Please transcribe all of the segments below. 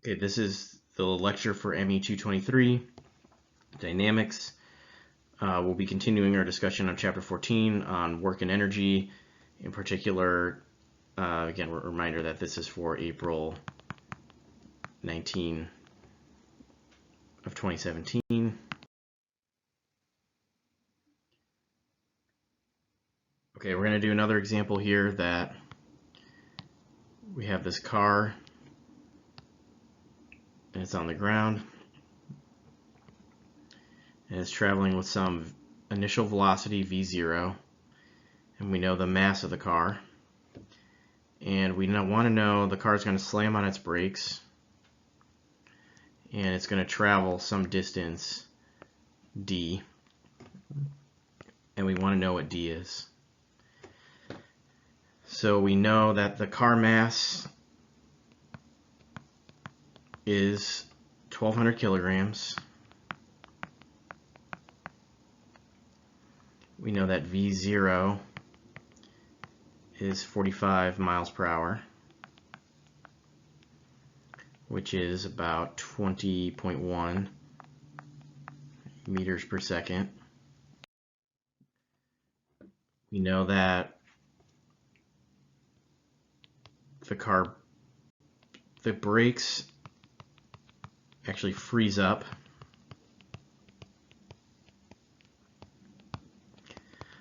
Okay, this is the lecture for ME 223, Dynamics. We'll be continuing our discussion on Chapter 14 on work and energy. In particular, again, a reminder that this is for April 19 of 2017. Okay, we're going to do another example here that we have this car and it's on the ground and it's traveling with some initial velocity v0, and we know the mass of the car, and we want to know the car is going to slam on its brakes and it's going to travel some distance d, and we want to know what d is. So we know that the car mass is 1,200 kilograms. We know that V0 is 45 miles per hour, which is about 20.1 meters per second. We know that the brakes actually freeze up.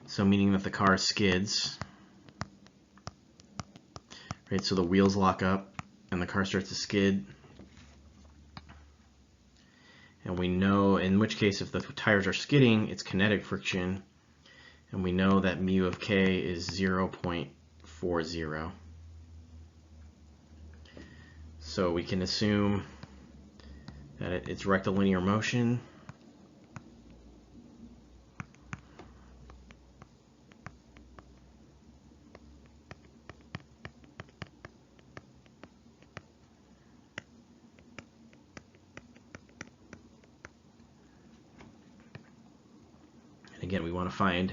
So meaning that the car skids, right? So the wheels lock up and the car starts to skid. And we know, in which case, if the tires are skidding, it's kinetic friction. And we know that mu of k is 0.40. So we can assume that it's rectilinear motion. And again, we want to find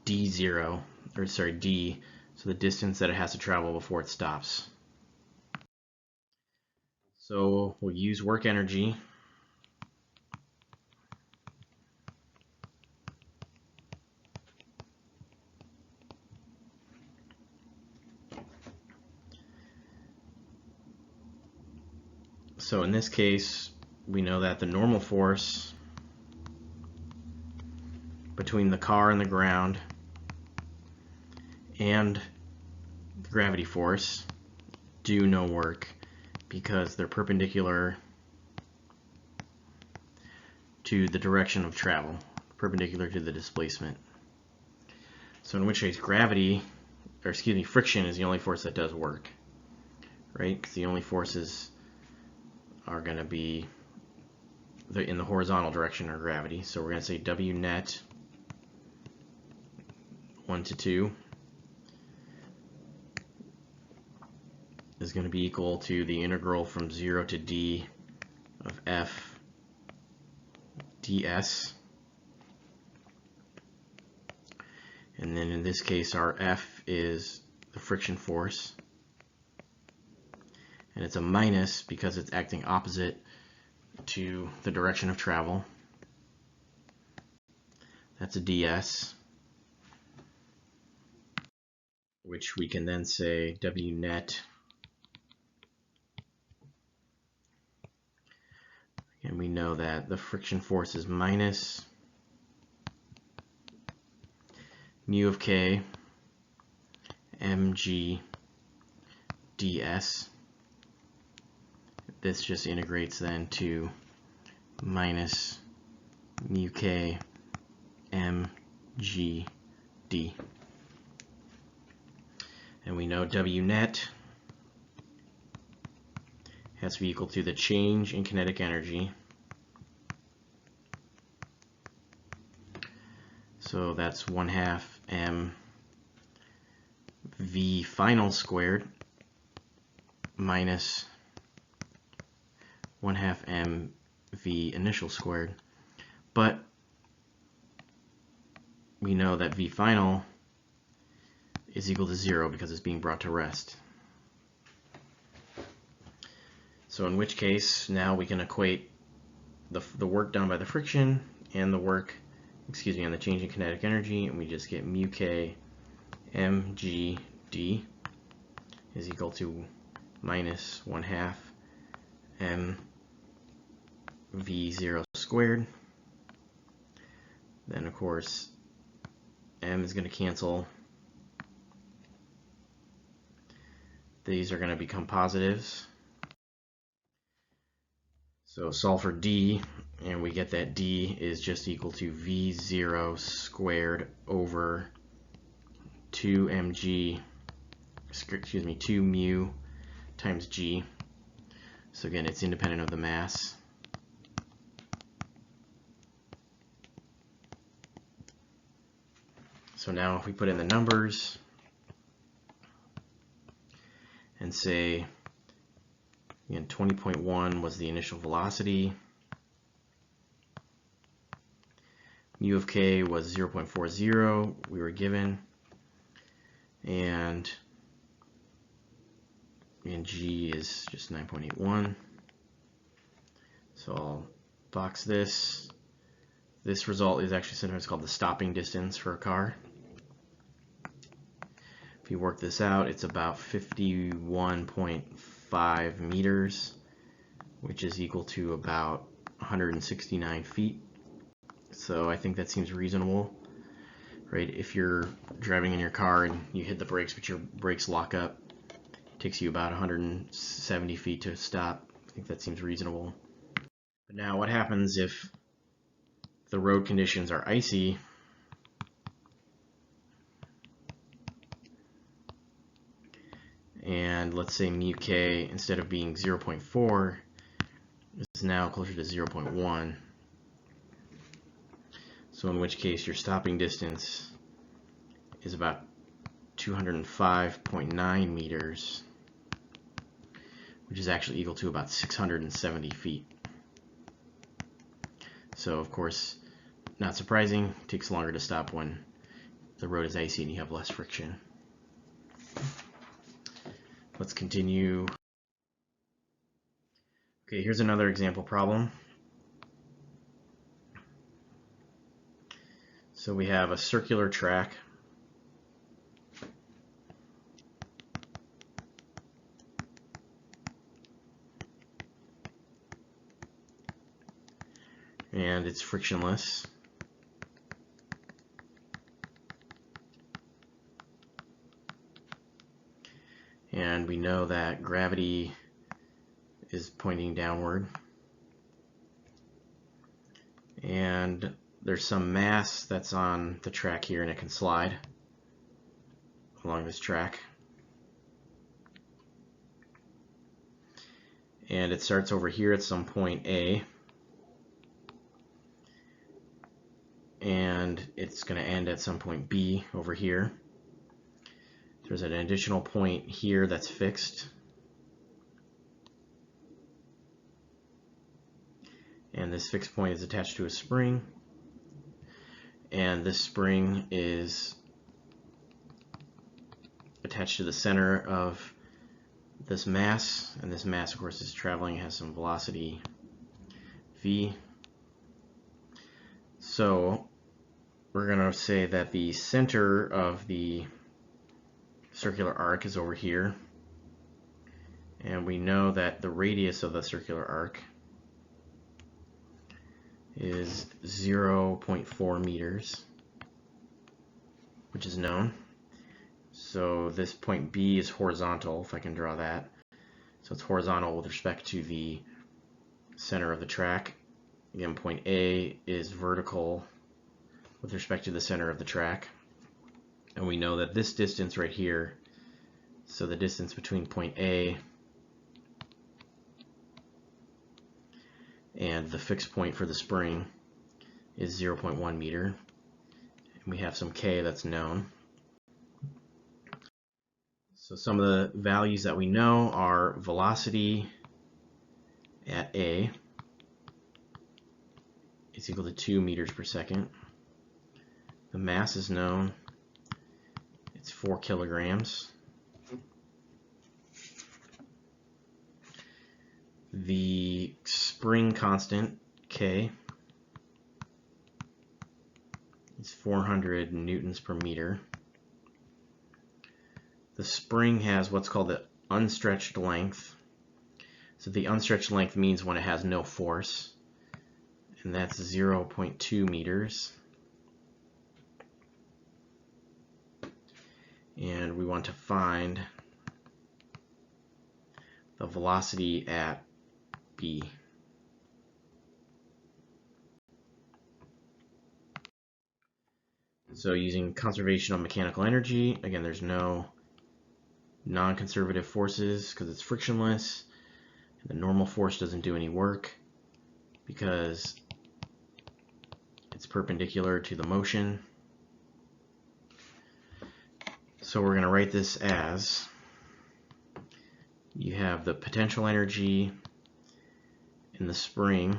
D0, or sorry, D, so the distance that it has to travel before it stops. So we'll use work energy. So in this case, we know that the normal force between the car and the ground and the gravity force do no work because they're perpendicular to the direction of travel, perpendicular to the displacement. So in which case friction is the only force that does work, right? Because the only forces are going to be in the horizontal direction or gravity. So we're going to say W net 1 to 2 is going to be equal to the integral from 0 to d of f ds. And then in this case, our F is the friction force. And it's a minus because it's acting opposite to the direction of travel. That's a ds, which we can then say W net. And we know that the friction force is minus mu of k mg ds. This just integrates then to minus mu k mg d. And we know W net has to be equal to the change in kinetic energy. So that's 1/2 m v final squared minus 1/2 m v initial squared. But we know that v final is equal to 0 because it's being brought to rest. So in which case, now we can equate the work done by the friction and the work, and the change in kinetic energy, and we just get mu k mgd is equal to minus 1/2 m v0 squared. Then of course m is going to cancel. These are going to become positives. So solve for d, and we get that d is just equal to v0 squared over 2 mu times g. So again, it's independent of the mass. So now if we put in the numbers and say, again, 20.1 was the initial velocity, mu of k was 0.40 we were given, and g is just 9.81. So I'll box this. This result is actually sometimes called the stopping distance for a car. If you work this out, it's about 51.5 meters, which is equal to about 169 feet. So I think that seems reasonable, right? If you're driving in your car and you hit the brakes, but your brakes lock up, it takes you about 170 feet to stop. I think that seems reasonable. But now what happens if the road conditions are icy? And let's say mu k, instead of being 0.4, is now closer to 0.1. So in which case your stopping distance is about 205.9 meters, which is actually equal to about 670 feet. So of course, not surprising, it takes longer to stop when the road is icy and you have less friction. Let's continue. Okay, here's another example problem. So we have a circular track. And it's frictionless. And we know that gravity is pointing downward. And there's some mass that's on the track here, and it can slide along this track. And it starts over here at some point A, and it's going to end at some point B over here. There's an additional point here that's fixed, and this fixed point is attached to a spring, and this spring is attached to the center of this mass, and this mass of course is traveling, has some velocity v. So we're going to say that the center of the circular arc is over here, and we know that the radius of the circular arc is 0.4 meters, which is known. So this point B is horizontal, if I can draw that. So it's horizontal with respect to the center of the track. Again, point A is vertical with respect to the center of the track. And we know that this distance right here, so the distance between point A and the fixed point for the spring is 0.1 meter. And we have some K that's known. So some of the values that we know are velocity at A is equal to 2 meters per second. The mass is known. It's 4 kilograms. the spring constant, K, is 400 newtons per meter. The spring has what's called the unstretched length. So the unstretched length means when it has no force, and that's 0.2 meters. And we want to find the velocity at B. So using conservation of mechanical energy, again, there's no non-conservative forces because it's frictionless. The normal force doesn't do any work because it's perpendicular to the motion. So we're going to write this as, you have the potential energy in the spring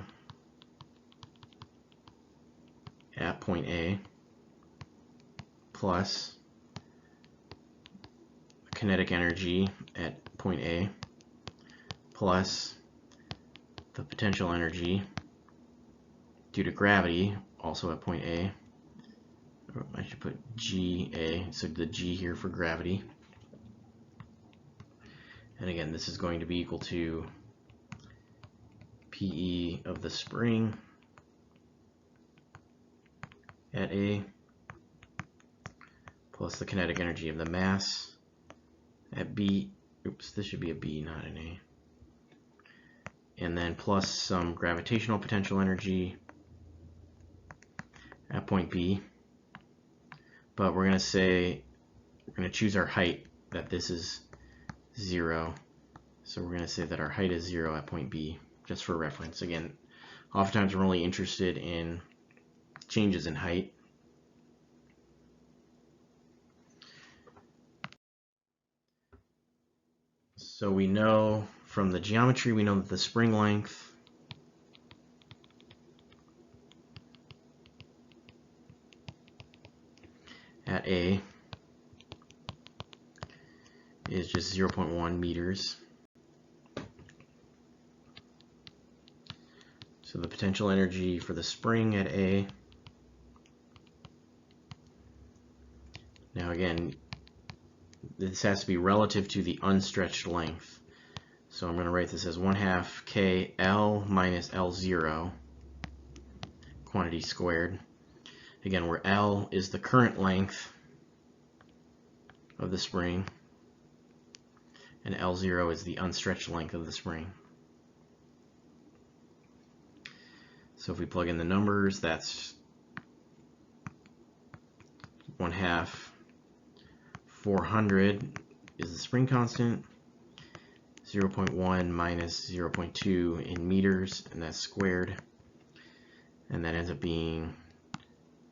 at point A plus kinetic energy at point A plus the potential energy due to gravity also at point A. I should put GA, so the G here for gravity. And again, this is going to be equal to PE of the spring at A plus the kinetic energy of the mass at B. Oops, this should be a B, not an A. And then plus some gravitational potential energy at point B. But we're going to choose our height, that this is 0. So we're going to say that our height is 0 at point B, just for reference. Again, oftentimes we're only interested in changes in height. So we know from the geometry, we know that the spring length at A is just 0.1 meters. So the potential energy for the spring at A, now again, this has to be relative to the unstretched length. So I'm going to write this as 1/2 KL minus L0 quantity squared. Again, where L is the current length of the spring and L0 is the unstretched length of the spring. So if we plug in the numbers, that's 1/2 400 is the spring constant, 0.1 minus 0.2 in meters, and that's squared, and that ends up being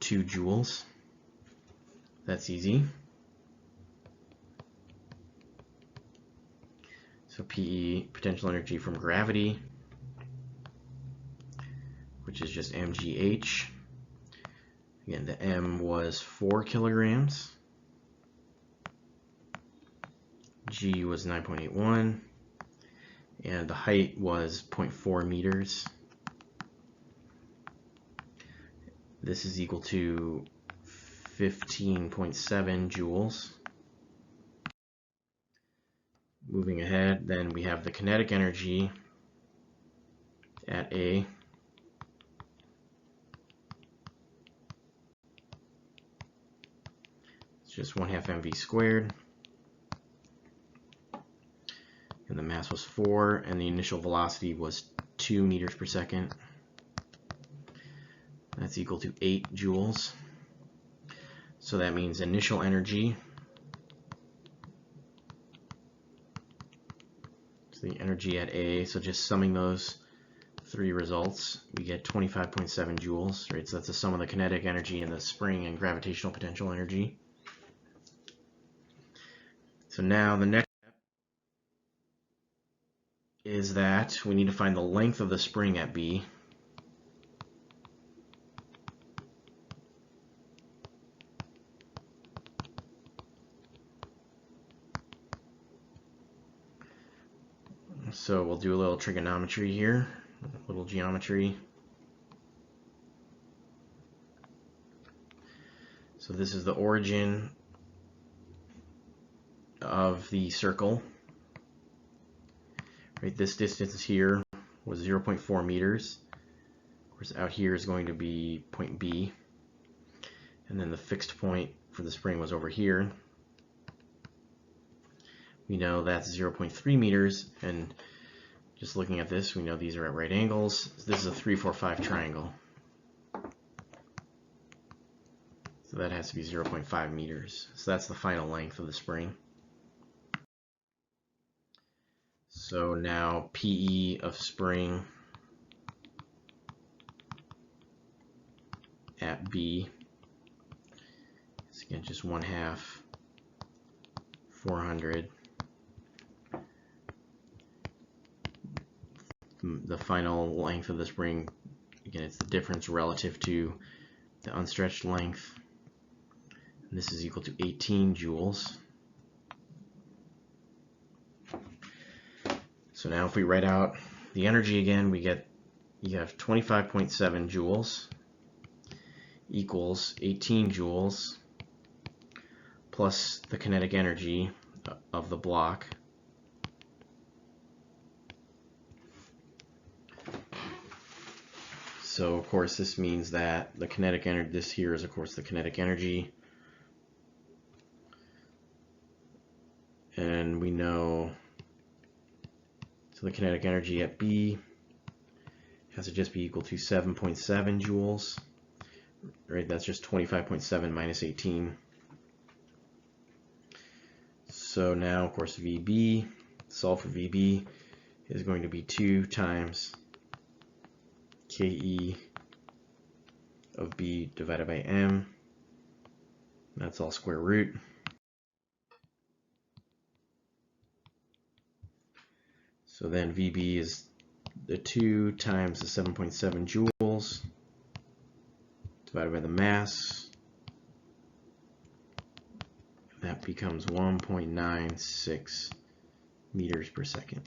2 joules. That's easy. So PE, potential energy from gravity, which is just mgh. Again, the m was 4 kilograms. G was 9.81, and the height was 0.4 meters. This is equal to 15.7 joules. Moving ahead, then we have the kinetic energy at A. It's just 1/2 mv squared. And the mass was 4, and the initial velocity was 2 meters per second. That's equal to 8 joules. So that means initial energy, so the energy at A, so just summing those 3 results, we get 25.7 joules, right? So that's the sum of the kinetic energy and the spring and gravitational potential energy. So now the next step is that we need to find the length of the spring at B. So we'll do a little trigonometry here, a little geometry. So this is the origin of the circle. Right, this distance here was 0.4 meters. Of course, out here is going to be point B. And then the fixed point for the spring was over here. We know that's 0.3 meters, and just looking at this, we know these are at right angles. This is a 3, 4, 5 triangle. So that has to be 0.5 meters. So that's the final length of the spring. So now PE of spring at B is again just 1/2 400. The final length of the spring, again, it's the difference relative to the unstretched length. And this is equal to 18 joules. So now if we write out the energy again, you have 25.7 joules equals 18 joules plus the kinetic energy of the block. So of course this means that the kinetic energy, this here is of course the kinetic energy. And we know, so the kinetic energy at B has to just be equal to 7.7 joules. Right, that's just 25.7 minus 18. So now, of course, VB, solve for VB, is going to be 2 times KE of B divided by M. That's all square root. So then VB is the 2 times the 7.7 joules divided by the mass. That becomes 1.96 meters per second.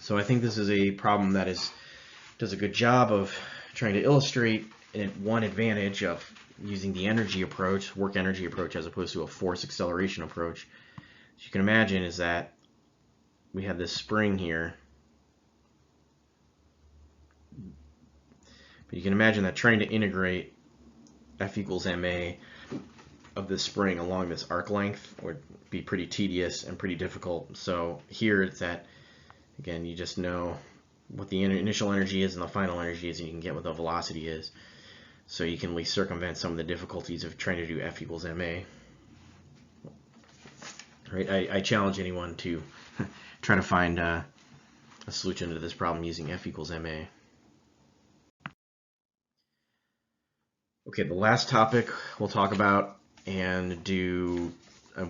So I think this is a problem that does a good job of trying to illustrate one advantage of using the energy approach, work energy approach, as opposed to a force acceleration approach. As you can imagine, is that we have this spring here. But you can imagine that trying to integrate F equals ma of this spring along this arc length would be pretty tedious and pretty difficult. So here it's that, again, you just know what the initial energy is and the final energy is, and you can get what the velocity is. So you can at least circumvent some of the difficulties of trying to do F equals ma. Right? I challenge anyone to try to find a solution to this problem using F equals ma. Okay, the last topic we'll talk about and do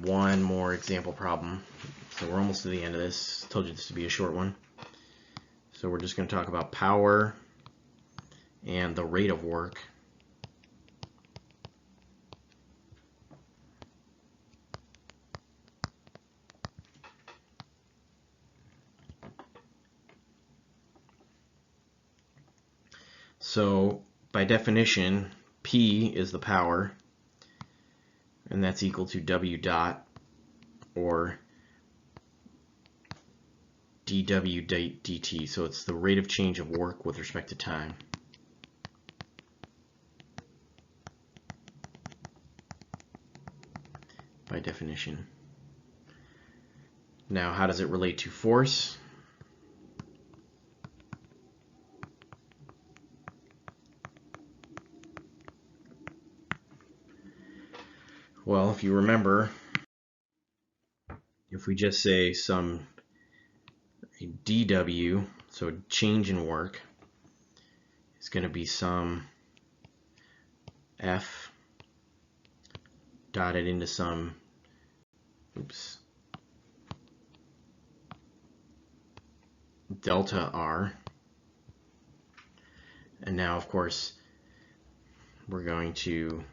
one more example problem. So we're almost to the end of this. Told you this would be a short one. So we're just going to talk about power and the rate of work. So by definition, P is the power, and that's equal to W dot, or dW dt. So it's the rate of change of work with respect to time. By definition. Now, how does it relate to force? Well, if you remember, if we just say some dW, so change in work, is going to be some F dotted into some, delta R. And now, of course, we're going to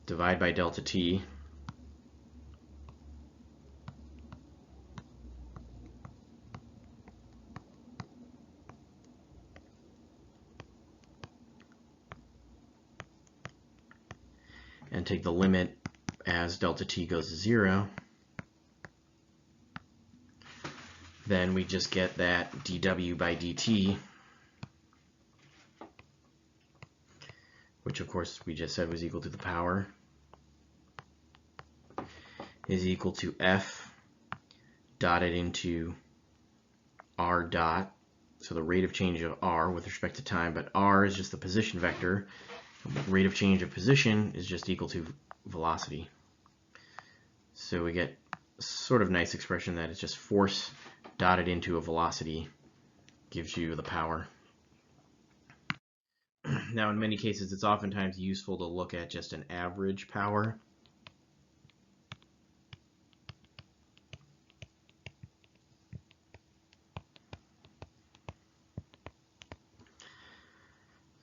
divide by delta T. and take the limit as delta t goes to 0, then we just get that dW by dt, which of course we just said was equal to the power, is equal to F dotted into R dot, so the rate of change of R with respect to time, but R is just the position vector. Rate of change of position is just equal to velocity. So we get sort of nice expression that it's just force dotted into a velocity gives you the power. Now, in many cases, it's oftentimes useful to look at just an average power.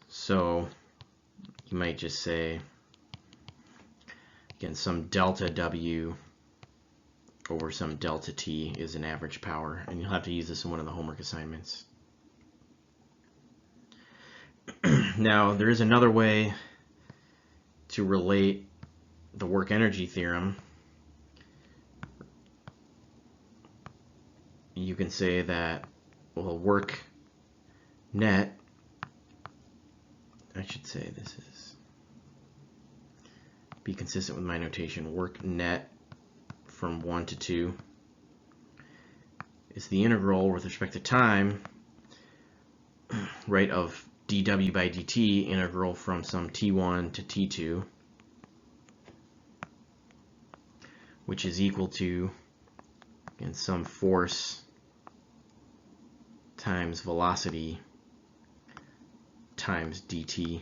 So you might just say, again, some delta W over some delta T is an average power, and you'll have to use this in one of the homework assignments. Now, there is another way to relate the work energy theorem. You can say that, well, work net, I should say this is, be consistent with my notation, work net from 1 to 2 is the integral with respect to time, right, of dW by dt, integral from some t1 to t2, which is equal to, again, some force times velocity times dt,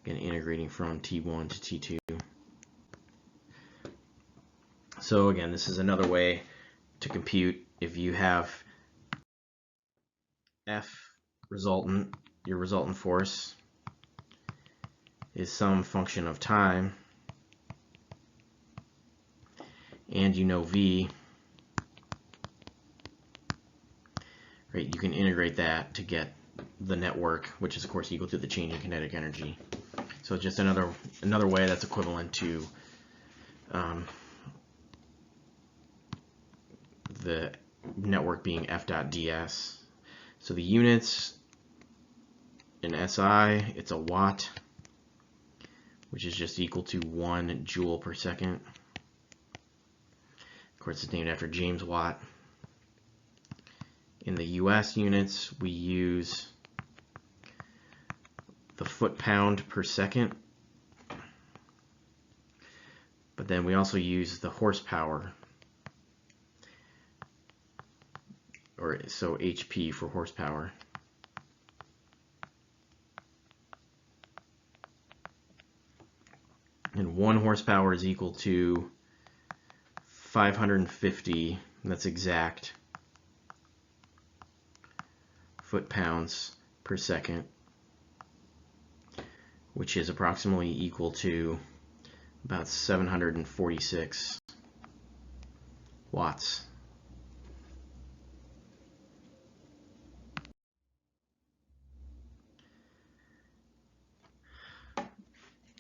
again integrating from t1 to t2. So again, this is another way to compute. If you have F resultant, your resultant force is some function of time, and you know V, right, you can integrate that to get the network, which is of course equal to the change in kinetic energy. So it's just another way that's equivalent to the network being F dot ds. So the units in SI, it's a watt, which is just equal to 1 joule per second. Of course, it's named after James Watt. In the US units, we use the foot-pound per second, but then we also use the horsepower, or so HP for horsepower. And 1 horsepower is equal to 550, and that's exact, foot-pounds per second, which is approximately equal to about 746 watts.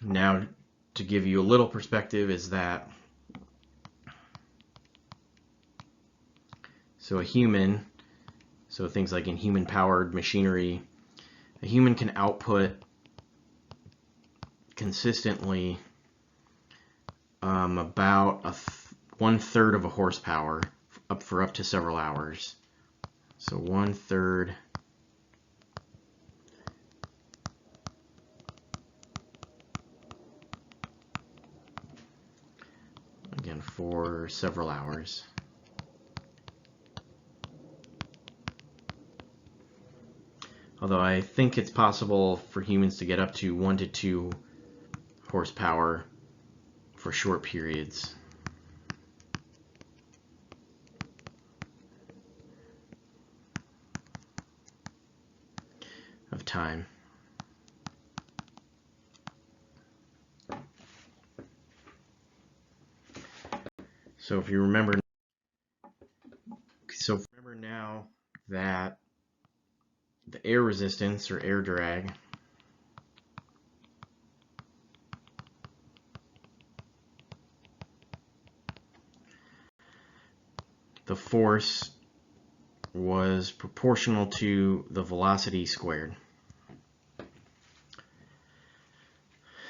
Now, to give you a little perspective, is that so a human, so things like in human-powered machinery, a human can output consistently about 1/3 of a horsepower for up to several hours. So 1/3 again for several hours. Although I think it's possible for humans to get up to 1 to 2 horsepower for short periods. Of time. So if you remember, now that the air resistance or air drag the force was proportional to the velocity squared.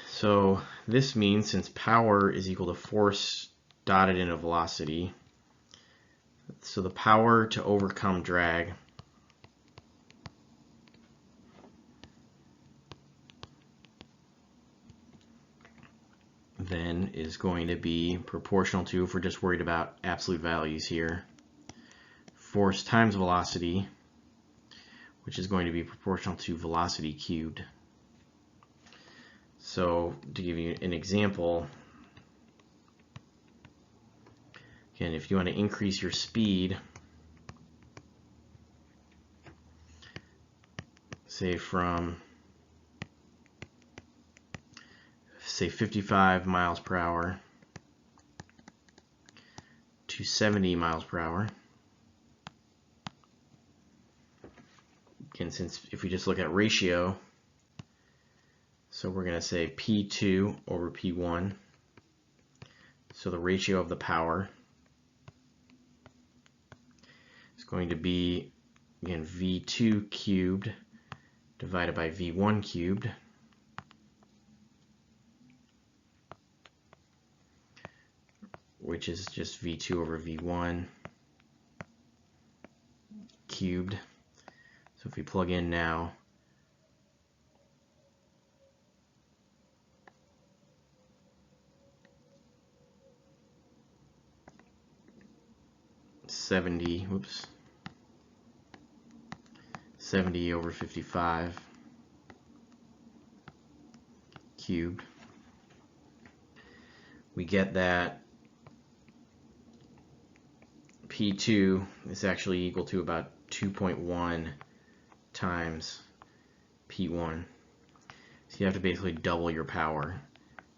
So this means since power is equal to force dotted into velocity, so the power to overcome drag then is going to be proportional to, if we're just worried about absolute values here, force times velocity, which is going to be proportional to velocity cubed. So to give you an example, again, if you want to increase your speed, say from 55 miles per hour to 70 miles per hour. Again, since if we just look at ratio, so we're going to say P2 over P1. So the ratio of the power is going to be, again, V2 cubed divided by V1 cubed. Which is just V2 over V1 cubed. So if we plug in now, $70 over 55 cubed, we get that P2 is actually equal to about 2.1 times P1. So you have to basically double your power.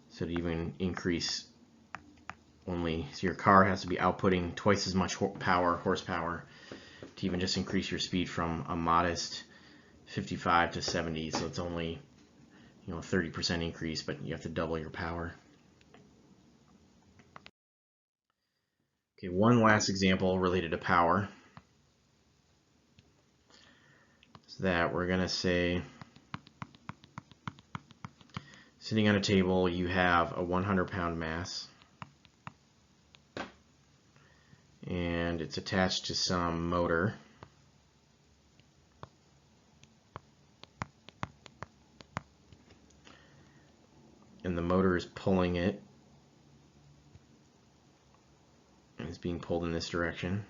So to even increase so your car has to be outputting twice as much horsepower, to even just increase your speed from a modest 55 to 70. So it's only, a 30% increase, but you have to double your power. Okay, one last example related to power. So that we're going to say, sitting on a table, you have a 100-pound mass, and it's attached to some motor. And the motor is pulling it. It's being pulled in this direction.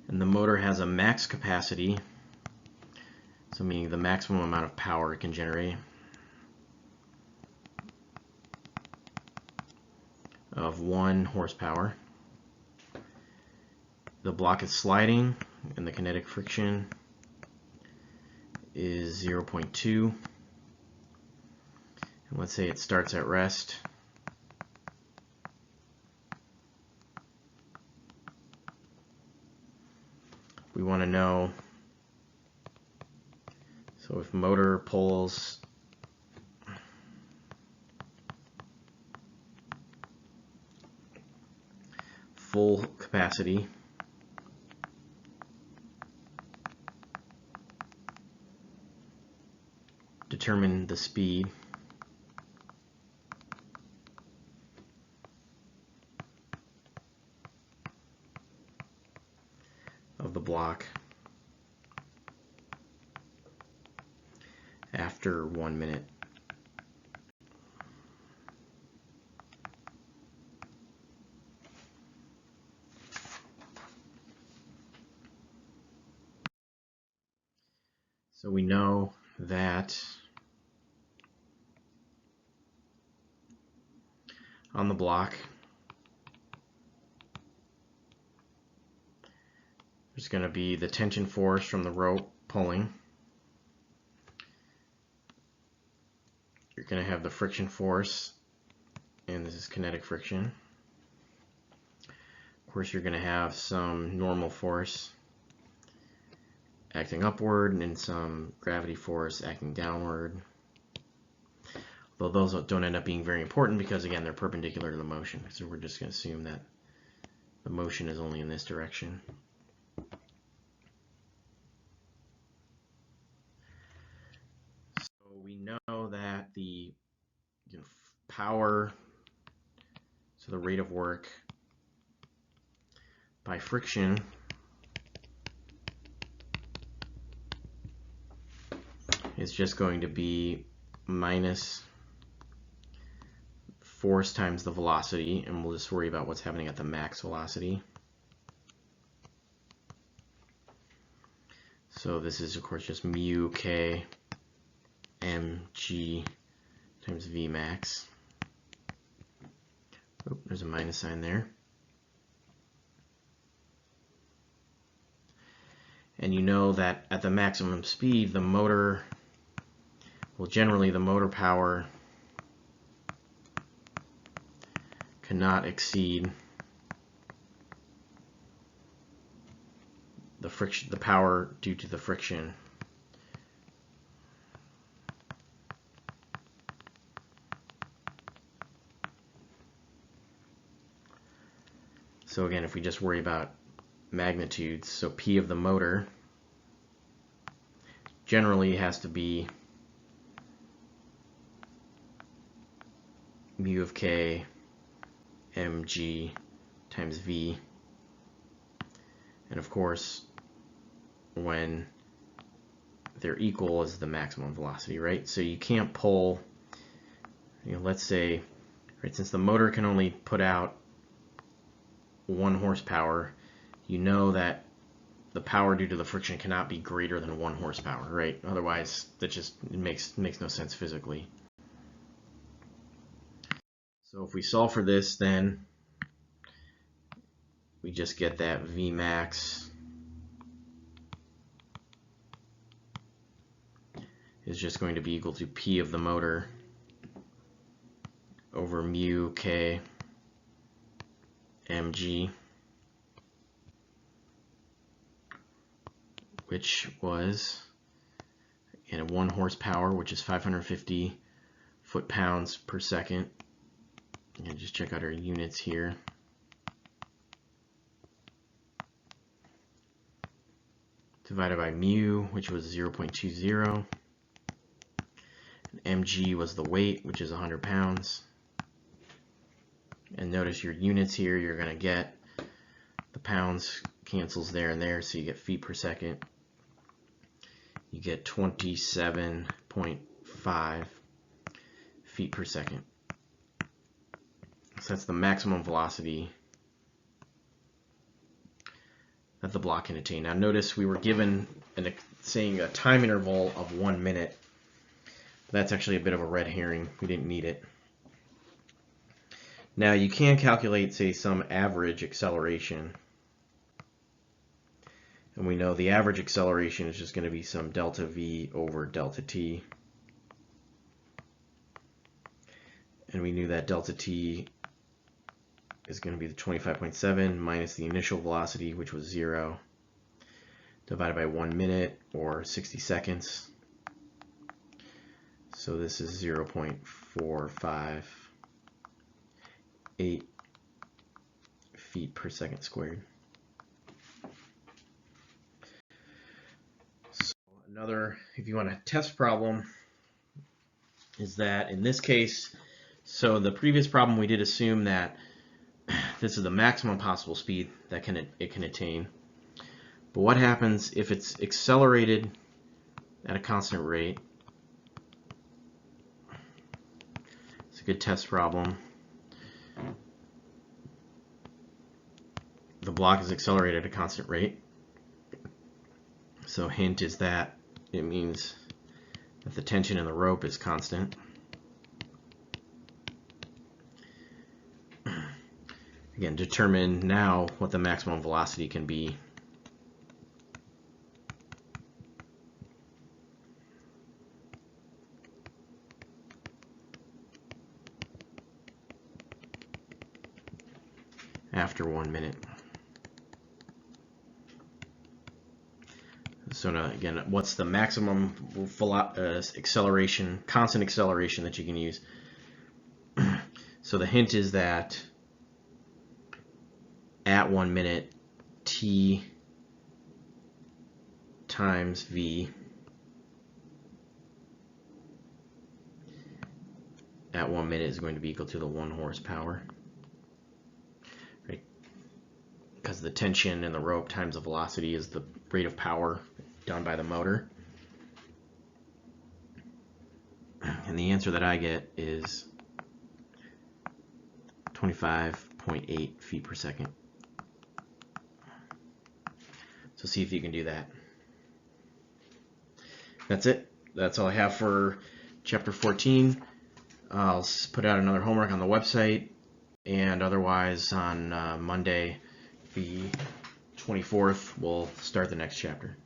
And the motor has a max capacity, so meaning the maximum amount of power it can generate, of 1 horsepower. The block is sliding and the kinetic friction is 0.2. And let's say it starts at rest. We want to know, so if motor pulls full capacity, determine the speed of the block after 1 minute. So we know that on the block there's going to be the tension force from the rope pulling. You're going to have the friction force, and this is kinetic friction. Of course, you're going to have some normal force acting upward and some gravity force acting downward. Though those don't end up being very important because, again, they're perpendicular to the motion. So we're just going to assume that the motion is only in this direction. So we know that the power, so the rate of work by friction is just going to be minus force times the velocity, and we'll just worry about what's happening at the max velocity. So this is, of course, just mu k mg times v max. Oh, there's a minus sign there. And you know that at the maximum speed, the motor, well, generally the motor power cannot exceed the friction, the power due to the friction. So again, if we just worry about magnitudes, so P of the motor generally has to be mu of k mg times v, and of course when they're equal is the maximum velocity, right? So you can't pull, let's say, right, since the motor can only put out 1 horsepower, you know that the power due to the friction cannot be greater than 1 horsepower, right? Otherwise, that just makes no sense physically. So if we solve for this, then we just get that V max is just going to be equal to P of the motor over mu k mg, which was, again, 1 horsepower, which is 550 foot-pounds per second. And just check out our units here. Divided by mu, which was 0.20. And mg was the weight, which is 100 pounds. And notice your units here, you're going to get the pounds cancels there and there, so you get feet per second. You get 27.5 feet per second. So that's the maximum velocity that the block can attain. Now notice we were given saying a time interval of 1 minute. That's actually a bit of a red herring. We didn't need it. Now you can calculate, say, some average acceleration. And we know the average acceleration is just going to be some delta v over delta t. And we knew that delta t is going to be the 25.7 minus the initial velocity, which was 0, divided by 1 minute, or 60 seconds. So this is 0.458 feet per second squared. So another, if you want a test problem, is that in this case, so the previous problem we did assume that this is the maximum possible speed that it can attain. But what happens if it's accelerated at a constant rate? It's a good test problem. The block is accelerated at a constant rate. So hint is that it means that the tension in the rope is constant. Again, determine now what the maximum velocity can be. After 1 minute. So now, again, what's the maximum acceleration, constant acceleration that you can use? So the hint is that at 1 minute, t times v at 1 minute is going to be equal to the 1 horsepower, right? Because the tension in the rope times the velocity is the rate of power done by the motor. And the answer that I get is 25.8 feet per second. So see if you can do that. That's it. That's all I have for chapter 14. I'll put out another homework on the website, and otherwise on Monday, the 24th, we'll start the next chapter.